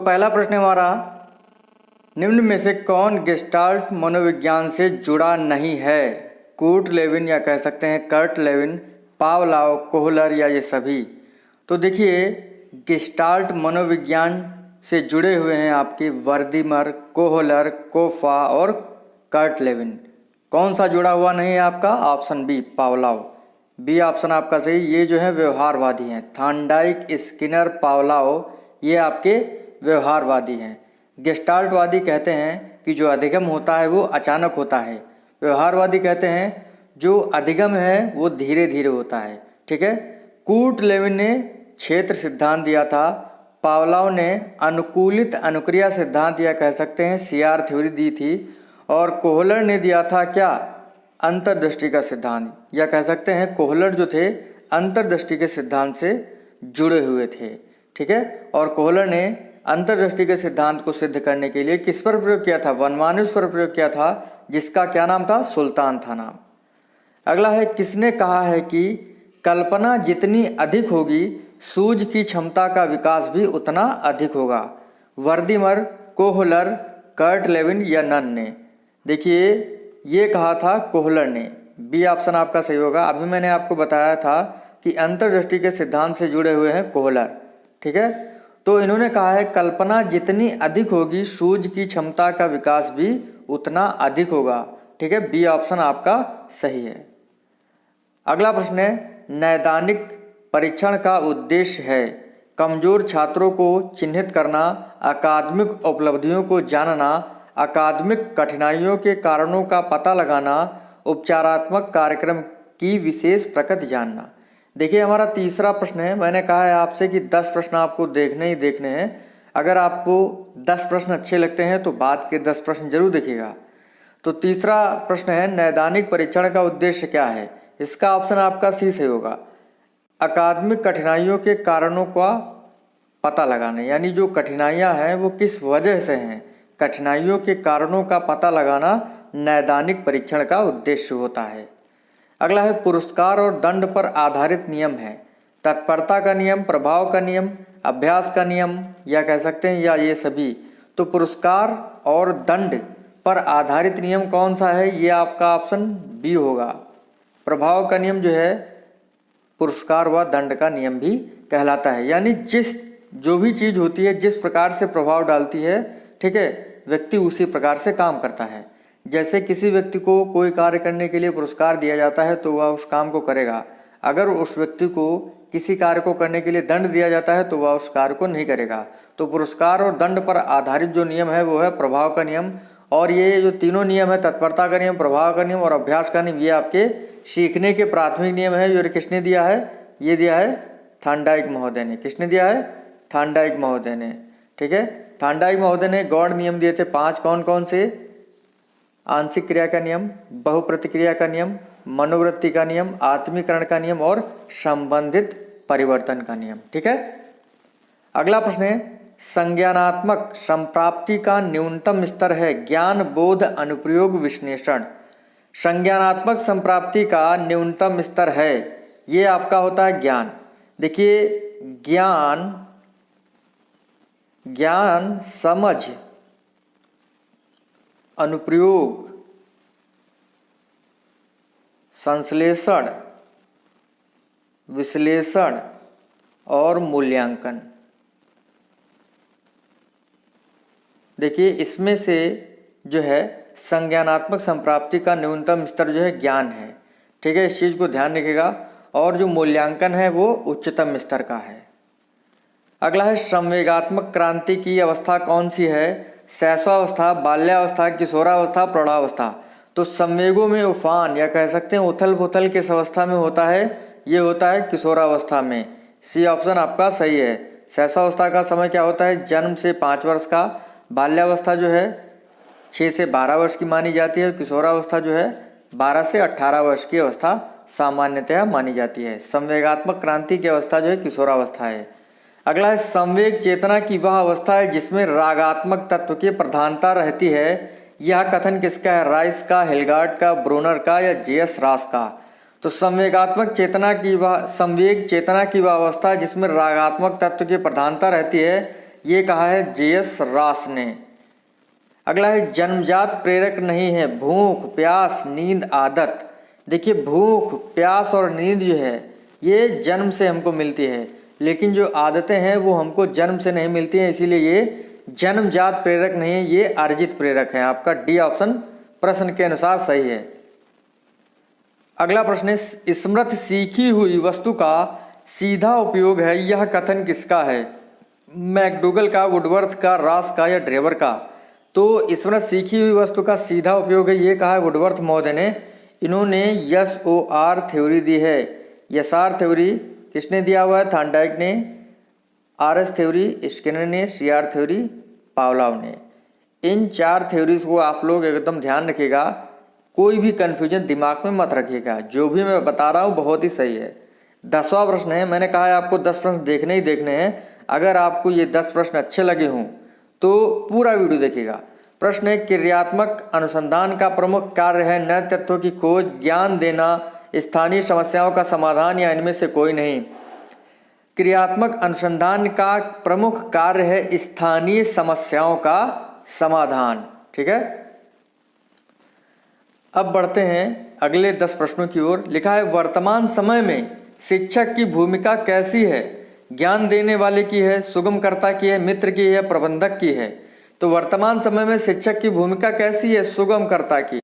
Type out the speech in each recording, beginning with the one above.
पहला प्रश्न हमारा, निम्न में से कौन गेस्टाल्ट मनोविज्ञान से जुड़ा नहीं है? कूर्ट लेविन या कह सकते हैं कर्ट लेविन, पावलाव, कोहलर या ये सभी? तो देखिए, गेस्टाल्ट मनोविज्ञान से जुड़े हुए हैं आपके वर्दीमर, कोहलर, कोफा और कर्ट लेविन। कौन सा जुड़ा हुआ नहीं है आपका? Option B, Pavlov. B option आपका सही। ये जो है व्यवहारवादी हैं, थॉर्नडाइक, स्किनर, पावलाव, ये आपके व्यवहारवादी हैं। गेस्टाल्टवादी कहते हैं कि जो अधिगम होता है वो अचानक होता है। व्यवहारवादी कहते हैं जो अधिगम है वो धीरे धीरे होता है। ठीक है। कूर्ट लेविन ने क्षेत्र सिद्धांत दिया था, पावलाव ने अनुकूलित अनुक्रिया सिद्धांत या कह सकते हैं सीआर थ्योरी दी थी, और कोहलर ने दिया था क्या? अंतर्दृष्टि का सिद्धांत, या कह सकते हैं कोहलर जो थे अंतर्दृष्टि के सिद्धांत से जुड़े हुए थे। ठीक है। और कोहलर ने अंतर्दृष्टि के सिद्धांत को सिद्ध करने के लिए किस पर प्रयोग किया था? वनमानुस पर प्रयोग किया था, जिसका क्या नाम था? सुल्तान था नाम। अगला है, किसने कहा है कि कल्पना जितनी अधिक होगी सूझ की क्षमता का विकास भी उतना अधिक होगा? वर्दीमर, कोहलर, कर्ट लेविन या नन ने? देखिए, ये कहा था कोहलर ने। बी ऑप्शन आपका सही होगा। अभी मैंने आपको बताया था कि अंतर्दृष्टि के सिद्धांत से जुड़े हुए हैं कोहलर। ठीक है। तो इन्होंने कहा है कल्पना जितनी अधिक होगी सूझ की क्षमता का विकास भी उतना अधिक होगा। ठीक है। बी ऑप्शन आपका सही है। अगला प्रश्न है, नैदानिक परीक्षण का उद्देश्य है कमजोर छात्रों को चिन्हित करना, अकादमिक उपलब्धियों को जानना, अकादमिक कठिनाइयों के कारणों का पता लगाना, उपचारात्मक कार्यक्रम की विशेष प्रकृति जानना। देखिए, हमारा तीसरा प्रश्न है। मैंने कहा है आपसे कि 10 प्रश्न आपको देखने ही देखने हैं। अगर आपको 10 प्रश्न अच्छे लगते हैं तो बाद के 10 प्रश्न जरूर देखिएगा। तो तीसरा प्रश्न है, नैदानिक परीक्षण का उद्देश्य क्या है? इसका ऑप्शन आपका सी सही होगा। अकादमिक कठिनाइयों के कारणों का पता लगाना, यानी जो कठिनाइयाँ हैं वो किस वजह से हैं, कठिनाइयों के कारणों का पता लगाना नैदानिक परीक्षण का उद्देश्य होता है। अगला है, पुरस्कार और दंड पर आधारित नियम है तत्परता का नियम, प्रभाव का नियम, अभ्यास का नियम या कह सकते हैं या ये सभी? तो पुरस्कार और दंड पर आधारित नियम कौन सा है? ये आपका ऑप्शन बी होगा। प्रभाव का नियम जो है पुरस्कार व दंड का नियम भी कहलाता है, यानी जो भी चीज़ होती है जिस प्रकार से प्रभाव डालती है, ठीक है, व्यक्ति उसी प्रकार से काम करता है। जैसे किसी व्यक्ति को कोई कार्य करने के लिए पुरस्कार दिया जाता है तो वह उस काम को करेगा। अगर उस व्यक्ति को किसी कार्य को करने के लिए दंड दिया जाता है तो वह उस कार्य को नहीं करेगा। तो पुरस्कार और दंड पर आधारित जो नियम है वो है प्रभाव का नियम। और ये जो तीनों नियम है, तत्परता का नियम, प्रभाव का नियम और अभ्यास का नियम, ये आपके सीखने के प्राथमिक नियम है। जो किसने दिया है? ये दिया है थॉर्नडाइक महोदय ने। किसने दिया है? थॉर्नडाइक महोदय ने। ठीक है। थॉर्नडाइक महोदय ने गौड़ नियम दिए थे 5। कौन कौन से? आंशिक क्रिया का नियम, बहुप्रतिक्रिया का नियम, मनोवृत्ति का नियम, आत्मीकरण का नियम और संबंधित परिवर्तन का नियम। ठीक है। अगला प्रश्न है, संज्ञानात्मक संप्राप्ति का न्यूनतम स्तर है ज्ञान, बोध, अनुप्रयोग, विश्लेषण। संज्ञानात्मक संप्राप्ति का न्यूनतम स्तर है, ये आपका होता है ज्ञान। देखिए, ज्ञान, समझ, अनुप्रयोग, संश्लेषण, विश्लेषण और मूल्यांकन। देखिए, इसमें से जो है संज्ञानात्मक संप्राप्ति का न्यूनतम स्तर जो है ज्ञान है। ठीक है, इस चीज़ को ध्यान रखिएगा। और जो मूल्यांकन है वो उच्चतम स्तर का है। अगला है, संवेगात्मक क्रांति की अवस्था कौन सी है? शैशवावस्था, बाल्यावस्था, किशोरावस्था, प्रौढ़ावस्था। तो संवेगों में उफान या कह सकते हैं उथल पुथल किस अवस्था में होता है? ये होता है किशोरावस्था में। सी ऑप्शन आपका सही है। शैशवावस्था का समय क्या होता है? जन्म से 5 वर्ष का। बाल्यावस्था जो है 6 से 12 वर्ष की मानी जाती है। किशोरावस्था जो है 12 से 18 वर्ष की अवस्था सामान्यतः मानी जाती है। संवेगात्मक क्रांति की अवस्था जो है किशोरावस्था है। अगला है, संवेग चेतना की वह अवस्था है जिसमें रागात्मक तत्व की प्रधानता रहती है। यह कथन किसका है? राइस का, हिलगार्ड का, ब्रोनर का या जे.एस. रास का? तो संवेग चेतना की वह अवस्था जिसमें रागात्मक तत्व की प्रधानता रहती है, ये कहा है जे.एस. रास ने। अगला है जन्मजात प्रेरक नहीं है, भूख, प्यास, नींद, आदत। देखिए भूख, प्यास और नींद जो है ये जन्म से हमको मिलती है, लेकिन जो आदतें हैं वो हमको जन्म से नहीं मिलती हैं, इसीलिए ये जन्मजात प्रेरक नहीं है, ये अर्जित प्रेरक है। आपका डी ऑप्शन प्रश्न के अनुसार सही है। अगला प्रश्न है स्मृत सीखी हुई वस्तु का सीधा उपयोग है, यह कथन किसका है? मैकडूगल का, वुडवर्थ का, रास का या ड्रेवर का? तो स्मृत सीखी हुई वस्तु का सीधा उपयोग है, ये कहा है वुडवर्थ महोदय ने। इन्होंने SOR थ्योरी दी है। SR थ्योरी किसने दिया हुआ है? थॉर्नडाइक ने। RS थ्योरी स्किनर ने, CR थ्योरी पावलोव ने। इन 4 थ्योरीज को आप लोग एकदम ध्यान रखिएगा, कोई भी कन्फ्यूजन दिमाग में मत रखिएगा, जो भी मैं बता रहा हूँ बहुत ही सही है। 10वां प्रश्न है, मैंने कहा है आपको 10 प्रश्न देखने ही देखने हैं। अगर आपको ये 10 प्रश्न अच्छे लगे हों तो पूरा वीडियो देखिएगा। प्रश्न है क्रियात्मक अनुसंधान का प्रमुख कार्य है नए तथ्यों की खोज, ज्ञान देना, स्थानीय समस्याओं का समाधान या इनमें से कोई नहीं? क्रियात्मक अनुसंधान का प्रमुख कार्य है स्थानीय समस्याओं का समाधान। ठीक है, अब बढ़ते हैं अगले 10 प्रश्नों की ओर। लिखा है वर्तमान समय में शिक्षक की भूमिका कैसी है? ज्ञान देने वाले की है, सुगमकर्ता की है, मित्र की है, प्रबंधक की है? तो वर्तमान समय में शिक्षक की भूमिका कैसी है? सुगमकर्ता की।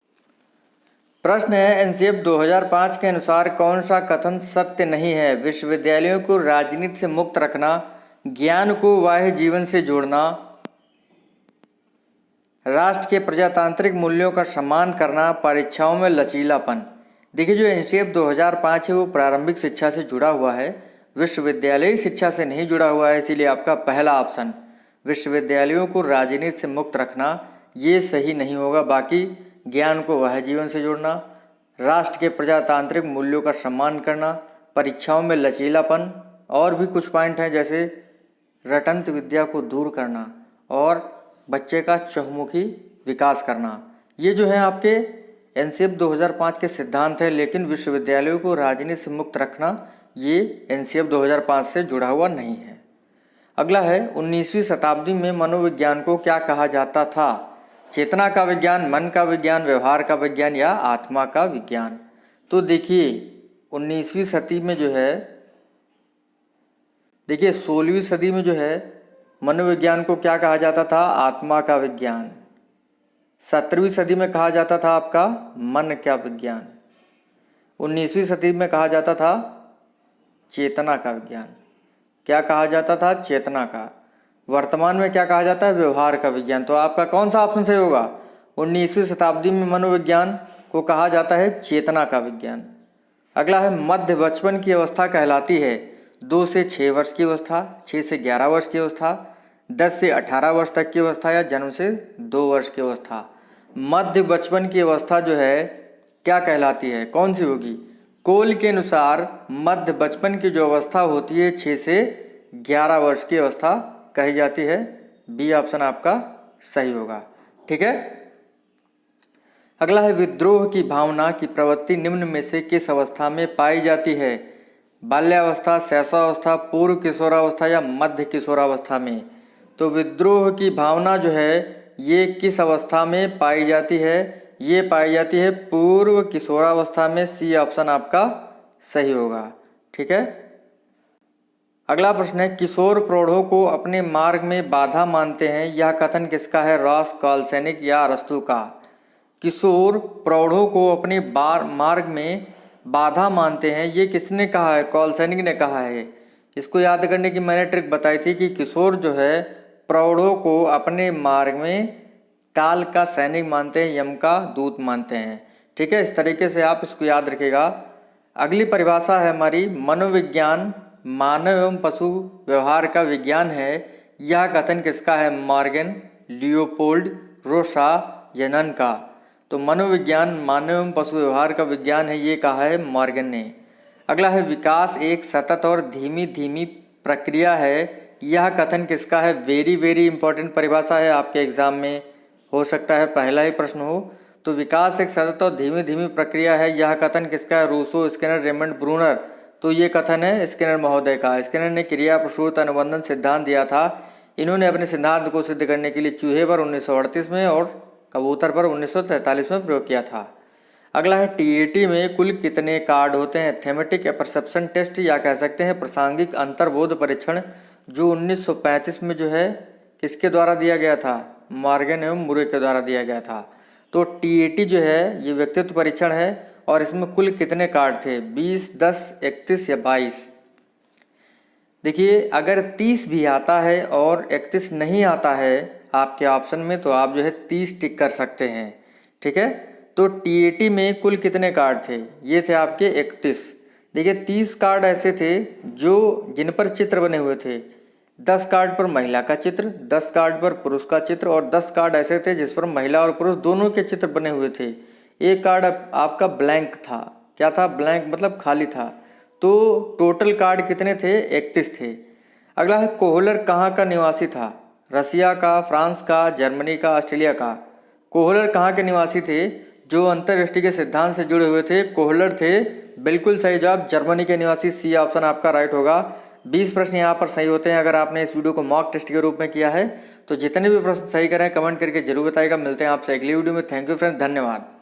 प्रश्न है एनसीएफ 2005 के अनुसार कौन सा कथन सत्य नहीं है? विश्वविद्यालयों को राजनीति से मुक्त रखना, ज्ञान को बाह्य जीवन से जोड़ना, राष्ट्र के प्रजातांत्रिक मूल्यों का सम्मान करना, परीक्षाओं में लचीलापन। देखिए जो एनसीएफ 2005 है वो प्रारंभिक शिक्षा से जुड़ा हुआ है, विश्वविद्यालयी शिक्षा से नहीं जुड़ा हुआ है, इसीलिए आपका पहला ऑप्शन विश्वविद्यालयों को राजनीति से मुक्त रखना ये सही नहीं होगा। बाकी ज्ञान को वह जीवन से जोड़ना, राष्ट्र के प्रजातांत्रिक मूल्यों का सम्मान करना, परीक्षाओं में लचीलापन, और भी कुछ पॉइंट हैं जैसे रटंत विद्या को दूर करना और बच्चे का चहुमुखी विकास करना। ये जो है आपके एनसीएफ 2005 के सिद्धांत है, लेकिन विश्वविद्यालयों को राजनीति से मुक्त रखना ये एनसीएफ 2005 से जुड़ा हुआ नहीं है। अगला है 19वीं शताब्दी में मनोविज्ञान को क्या कहा जाता था? चेतना का विज्ञान, मन का विज्ञान, व्यवहार का विज्ञान या आत्मा का विज्ञान? तो देखिए 19वीं सदी में जो है, देखिए 16वीं सदी में जो है मनोविज्ञान को क्या कहा जाता था? आत्मा का विज्ञान। 17वीं सदी में कहा जाता था आपका मन का विज्ञान। 19वीं सदी में कहा जाता था चेतना का विज्ञान। क्या कहा जाता था? चेतना का। वर्तमान में क्या कहा जाता है? व्यवहार का विज्ञान। तो आपका कौन सा ऑप्शन सही होगा? 19वीं शताब्दी में मनोविज्ञान को कहा जाता है चेतना का विज्ञान। अगला है मध्य बचपन की अवस्था कहलाती है 2 से 6 वर्ष की अवस्था, 6 से 11 वर्ष की अवस्था, 10 से 18 वर्ष तक की अवस्था या जन्म से 2 वर्ष की अवस्था? मध्य बचपन की अवस्था जो है क्या कहलाती है? कौन सी होगी? कोल के अनुसार मध्य बचपन की जो अवस्था होती है 6 से 11 वर्ष की अवस्था कही जाती है। बी ऑप्शन आपका सही होगा। ठीक है, अगला है विद्रोह की भावना की प्रवृत्ति निम्न में से किस अवस्था में पाई जाती है? बाल्यावस्था, शैशवावस्था, पूर्व किशोरावस्था या मध्य किशोरावस्था में? तो विद्रोह की भावना जो है ये किस अवस्था में पाई जाती है? ये पाई जाती है पूर्व किशोरावस्था में। सी ऑप्शन आपका सही होगा। ठीक है, अगला प्रश्न है किशोर प्रौढ़ों को अपने मार्ग में बाधा मानते हैं, यह कथन किसका है? रॉस, कॉलसेनिक या अरस्तू का? किशोर प्रौढ़ों को अपने मार्ग में बाधा मानते हैं, ये किसने कहा है? कॉलसेनिक ने कहा है। इसको याद करने की मैंने ट्रिक बताई थी कि किशोर जो है प्रौढ़ों को अपने मार्ग में काल का सैनिक मानते हैं, यम का दूत मानते हैं। ठीक है, इस तरीके से आप इसको याद रखिएगा। अगली परिभाषा है हमारी मनोविज्ञान मानव एवं पशु व्यवहार का विज्ञान है, यह कथन किसका है? मॉर्गन, लियोपोल्ड, रोसा, यनन का? तो मनोविज्ञान मानव एवं पशु व्यवहार का विज्ञान है, ये कहा है मॉर्गन ने। अगला है विकास एक सतत और धीमी धीमी प्रक्रिया है, यह कथन किसका है? वेरी वेरी इंपॉर्टेंट परिभाषा है, आपके एग्जाम में हो सकता है पहला ही प्रश्न हो। तो विकास एक सतत और धीमी धीमी प्रक्रिया है, यह कथन किसका है? Rousseau, Skinner, Raymond, Bruner? तो ये कथन है स्किनर महोदय का। स्किनर ने क्रिया प्रसूत अनुबंधन सिद्धांत दिया था, इन्होंने अपने सिद्धांत को सिद्ध करने के लिए चूहे पर 1938 में और कबूतर पर 1943 में प्रयोग किया था। अगला है टीईटी में कुल कितने कार्ड होते हैं? थेमेटिक परसेप्शन टेस्ट या कह सकते हैं प्रासंगिक अंतर्बोध परीक्षण, जो 1935 में जो है किसके द्वारा दिया गया था? मॉर्गन एवं मुरे के द्वारा दिया गया था। तो टीईटी जो है ये व्यक्तित्व परीक्षण है और इसमें कुल कितने कार्ड थे? 20, 10, 31 या 22? देखिए अगर 30 भी आता है और 31 नहीं आता है आपके ऑप्शन में तो आप जो है 30 टिक कर सकते हैं। ठीक है, तो टीईटी में कुल कितने कार्ड थे? ये थे आपके 31। देखिए 30 कार्ड ऐसे थे जो जिन पर चित्र बने हुए थे। 10 कार्ड पर महिला का चित्र, 10 कार्ड पर पुरुष का चित्र और 10 कार्ड ऐसे थे जिस पर महिला और पुरुष दोनों के चित्र बने हुए थे। एक कार्ड आपका ब्लैंक था। क्या था? ब्लैंक मतलब खाली था। तो टोटल कार्ड कितने थे? 31 थे। अगला है कोहलर कहाँ का निवासी था? रसिया का, फ्रांस का, जर्मनी का, ऑस्ट्रेलिया का? कोहलर कहाँ के निवासी थे? जो अंतर्दृष्टि के सिद्धांत से जुड़े हुए थे कोहलर थे। बिल्कुल सही जवाब, जर्मनी के निवासी, सी ऑप्शन आपका राइट होगा। 20 प्रश्न यहाँ पर सही होते हैं अगर आपने इस वीडियो को मॉक टेस्ट के रूप में किया है। तो जितने भी प्रश्न सही करें कमेंट करके जरूर बताइएगा। मिलते हैं आपसे अगली वीडियो में। थैंक यू फ्रेंड्स, धन्यवाद।